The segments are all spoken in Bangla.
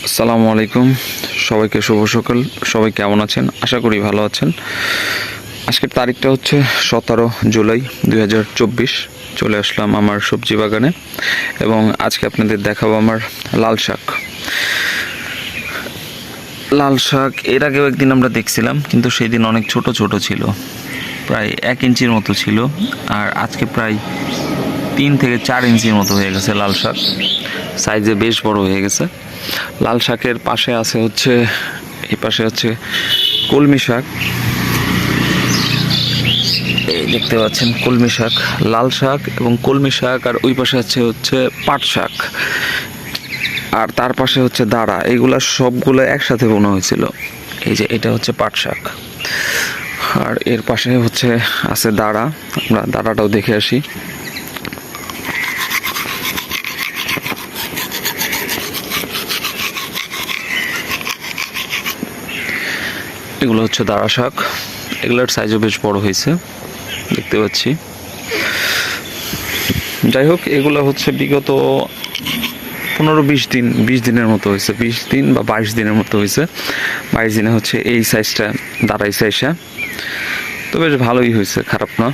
আসসালামু আলাইকুম, সবাইকে শুভ সকাল। সবাই কেমন আছেন? আশা করি ভালো আছেন। আজকের তারিখটা হচ্ছে 17 জুলাই 2024। চলে আসলাম আমার সবজি বাগানে এবং আজকে আপনাদের দেখাবো আমার লাল শাক। লাল শাক এর আগেও একদিন আমরা দেখছিলাম, কিন্তু সেই দিন অনেক ছোট ছোট ছিল, প্রায় 1 ইঞ্চির মতো ছিল। আর আজকে প্রায় 3 থেকে 4 ইঞ্চির মতো হয়ে গেছে লাল শাক, সাইজে বেশ বড় হয়ে গেছে। লাল শাকের পাশে আছে হচ্ছে, এই পাশে হচ্ছে কলমি শাক। এই দেখতে পাচ্ছেন কলমি শাক, লাল শাক এবং কলমি শাক। আর ওই পাশে হচ্ছে পাট শাক, আর তার পাশে হচ্ছে দাঁড়া। এগুলা সবগুলো একসাথে বোনা হয়েছিল। এই যে এটা হচ্ছে পাট শাক, আর এর পাশে হচ্ছে আছে দাঁড়া। আমরা দাঁড়াটাও দেখে আসি। এগুলো হচ্ছে দাঁড়া শাক, এগুলোর সাইজও বেশ বড় হয়েছে দেখতে পাচ্ছি। যাই হোক, এগুলো হচ্ছে বিগত 15-20 দিনের মতো হয়েছে, 20 দিন বা 22 দিনের মতো হয়েছে। 22 দিনে হচ্ছে এই সাইজটা দাঁড়াইছে এসে, তো বেশ ভালোই হয়েছে, খারাপ না।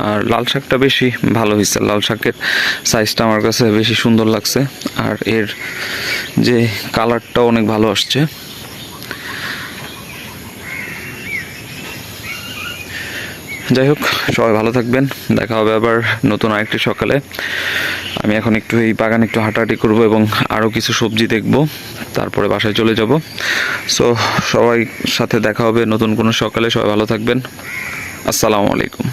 আর লাল শাকটা বেশি ভালো হয়েছে, লাল শাকের সাইজটা আমার কাছে বেশি সুন্দর লাগছে, আর এর যে কালারটাও অনেক ভালো আসছে। যাই হোক, সবাই ভালো থাকবেন। দেখা হবে আবার নতুন আরেকটি সকালে। আমি এখন একটু এই বাগানে একটু হাঁটাহাঁটি করবো এবং আরও কিছু সবজি দেখব, তারপরে বাসায় চলে যাব। সো সবাই সাথে দেখা হবে নতুন কোনো সকালে। সবাই ভালো থাকবেন। আসসালামু আলাইকুম।